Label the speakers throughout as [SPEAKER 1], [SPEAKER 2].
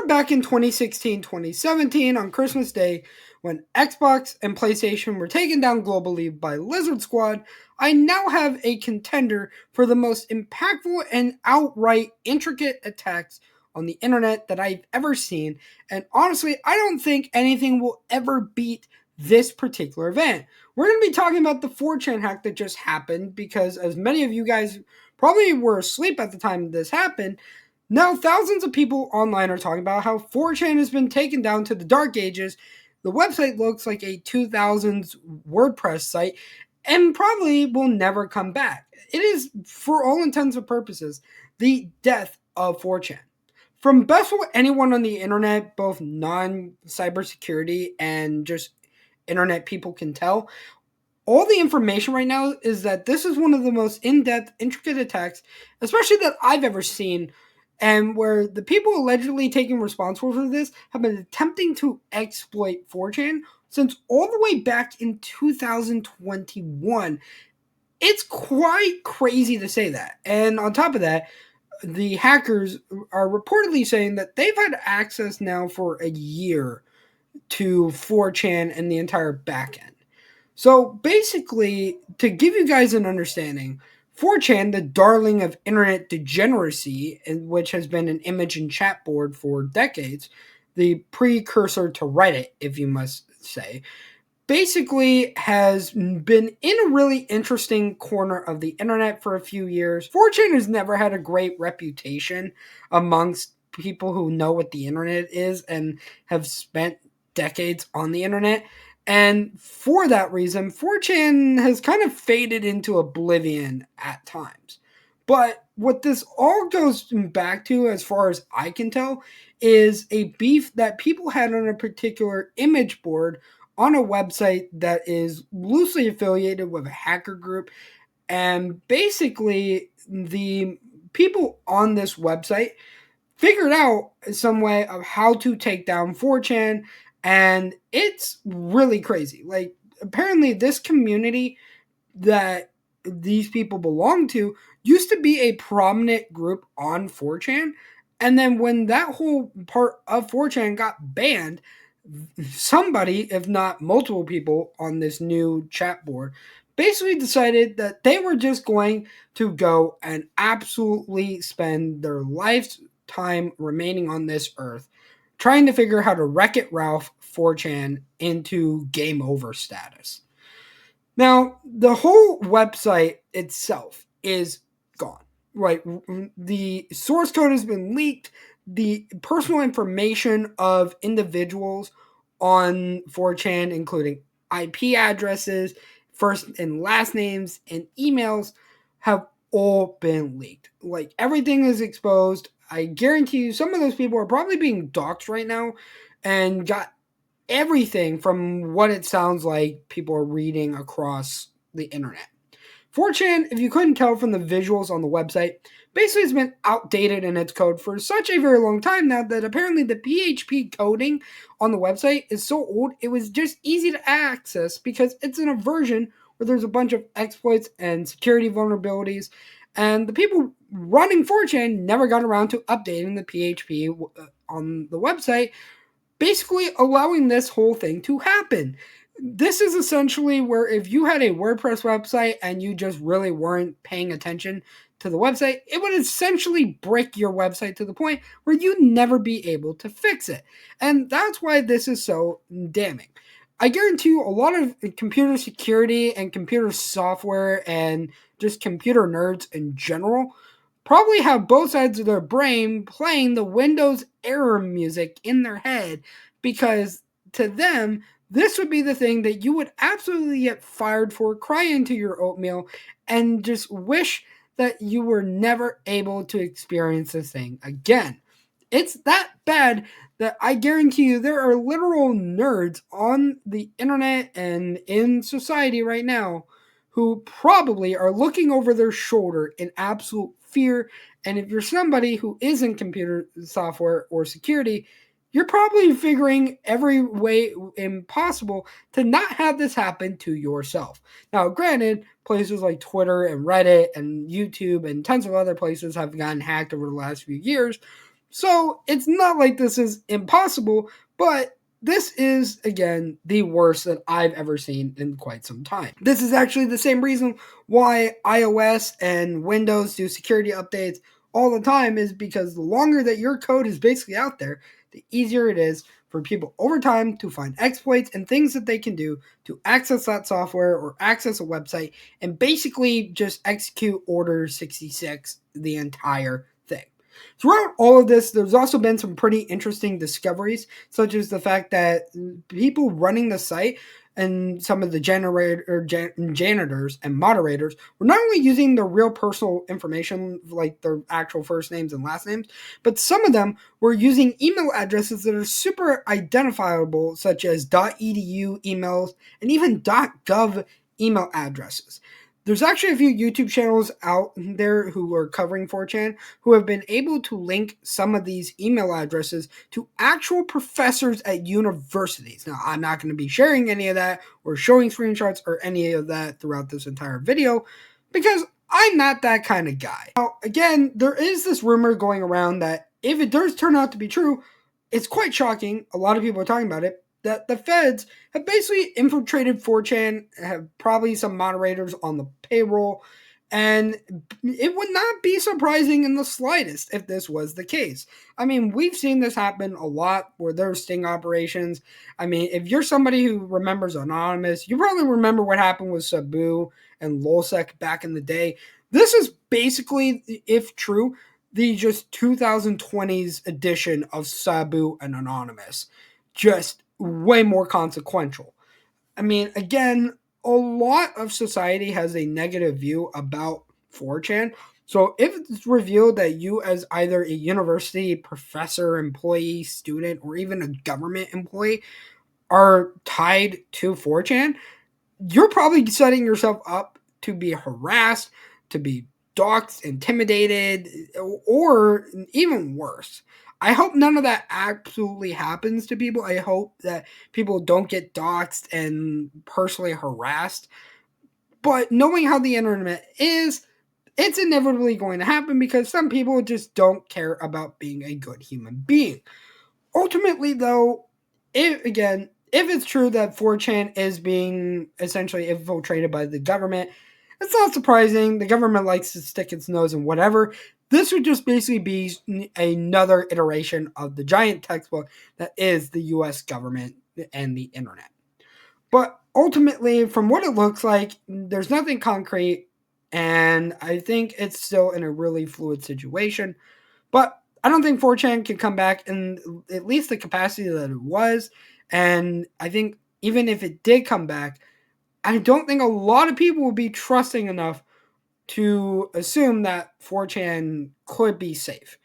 [SPEAKER 1] Remember back in 2016, 2017 on Christmas Day when Xbox and PlayStation were taken down globally by Lizard Squad? I now have a contender for the most impactful and outright intricate attacks on the internet that I've ever seen. And honestly, I don't think anything will ever beat this particular event. We're going to be talking about the 4chan hack that just happened because, as many of you guys probably were asleep at the time this happened, now thousands of people online are talking about how 4chan has been taken down to the dark ages. The website looks like a 2000s WordPress site and probably will never come back. It is, for all intents and purposes, the death of 4chan. From best what anyone on the internet, both non-cybersecurity and just internet people can tell, all the information right now is that this is one of the most in-depth, intricate attacks, especially that I've ever seen, and where the people allegedly taking responsible for this have been attempting to exploit 4chan since all the way back in 2021. It's quite crazy to say that. And on top of that, the hackers are reportedly saying that they've had access now for a year to 4chan and the entire backend. So basically, to give you guys an understanding, 4chan, the darling of internet degeneracy, which has been an image and chat board for decades, the precursor to Reddit, if you must say, basically has been in a really interesting corner of the internet for a few years. 4chan has never had a great reputation amongst people who know what the internet is and have spent decades on the internet. And for that reason, 4chan has kind of faded into oblivion at times. But what this all goes back to, as far as I can tell, is a beef that people had on a particular image board on a website that is loosely affiliated with a hacker group. And basically, the people on this website figured out some way of how to take down 4chan, and it's really crazy. Like, apparently, this community that these people belong to used to be a prominent group on 4chan. And then when that whole part of 4chan got banned, somebody, if not multiple people on this new chat board, basically decided that they were just going to go and absolutely spend their lifetime remaining on this earth trying to figure out how to Wreck-It Ralph 4chan into game over status. Now, the whole website itself is gone, right? The source code has been leaked. The personal information of individuals on 4chan, including IP addresses, first and last names, and emails, have all been leaked. Like, everything is exposed. I guarantee you some of those people are probably being doxxed right now and got everything from what it sounds like people are reading across the internet. 4chan, if you couldn't tell from the visuals on the website, basically has been outdated in its code for such a very long time now that apparently the PHP coding on the website is so old it was just easy to access because it's in a version where there's a bunch of exploits and security vulnerabilities, and the people running 4chan never got around to updating the PHP on the website, basically allowing this whole thing to happen. This is essentially where if you had a WordPress website and you just really weren't paying attention to the website, it would essentially break your website to the point where you'd never be able to fix it. And that's why this is so damning. I guarantee you a lot of computer security and computer software and just computer nerds in general probably have both sides of their brain playing the Windows error music in their head, because to them, this would be the thing that you would absolutely get fired for, cry into your oatmeal, and just wish that you were never able to experience this thing again. It's that bad that I guarantee you there are literal nerds on the internet and in society right now who probably are looking over their shoulder in absolute fear. And if you're somebody who is in computer software or security, you're probably figuring every way impossible to not have this happen to yourself. Now, granted, places like Twitter and Reddit and YouTube and tons of other places have gotten hacked over the last few years, So it's not like this is impossible, but this is, again, the worst that I've ever seen in quite some time. This is actually the same reason why iOS and Windows do security updates all the time, is because the longer that your code is basically out there, the easier it is for people over time to find exploits and things that they can do to access that software or access a website and basically just execute Order 66 the entire thing. Throughout all of this, there's also been some pretty interesting discoveries, such as the fact that people running the site and some of the janitors and moderators were not only using their real personal information, like their actual first names and last names, but some of them were using email addresses that are super identifiable, such as .edu emails and even .gov email addresses. There's actually a few YouTube channels out there who are covering 4chan who have been able to link some of these email addresses to actual professors at universities. Now, I'm not going to be sharing any of that or showing screenshots or any of that throughout this entire video because I'm not that kind of guy. Now, again, there is this rumor going around that if it does turn out to be true, it's quite shocking. A lot of people are talking about it, that the feds have basically infiltrated 4chan, have probably some moderators on the payroll, and it would not be surprising in the slightest if this was the case. I mean, we've seen this happen a lot where there's sting operations. I mean, if you're somebody who remembers Anonymous, you probably remember what happened with Sabu and Lolsec back in the day. This is basically, if true, the just 2020s edition of Sabu and Anonymous. Just way more consequential. I mean, again, a lot of society has a negative view about 4chan. So if it's revealed that you, as either a university professor, employee, student, or even a government employee, are tied to 4chan, you're probably setting yourself up to be harassed, to be doxxed, intimidated, or even worse. I hope none of that absolutely happens to people. I hope that people don't get doxxed and personally harassed. But knowing how the internet is, it's inevitably going to happen because some people just don't care about being a good human being. Ultimately, though, if it's true that 4chan is being essentially infiltrated by the government, it's not surprising. The government likes to stick its nose in whatever. This would just basically be another iteration of the giant textbook that is the US government and the internet. But ultimately, from what it looks like, there's nothing concrete, and I think it's still in a really fluid situation. But I don't think 4chan can come back in at least the capacity that it was. And I think even if it did come back, I don't think a lot of people would be trusting enough to assume that 4chan could be safe.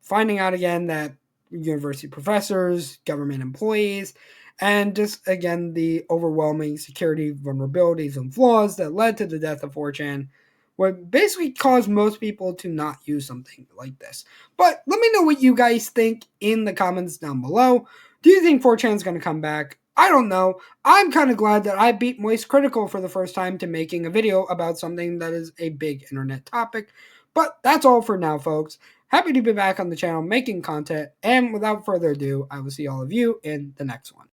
[SPEAKER 1] Finding out again that university professors, government employees, and just again the overwhelming security vulnerabilities and flaws that led to the death of 4chan would basically cause most people to not use something like this. But let me know what you guys think in the comments down below. Do you think 4chan is going to come back? I don't know. I'm kind of glad that I beat Moist Critical for the first time to making a video about something that is a big internet topic. But that's all for now, folks. Happy to be back on the channel making content, and without further ado, I will see all of you in the next one.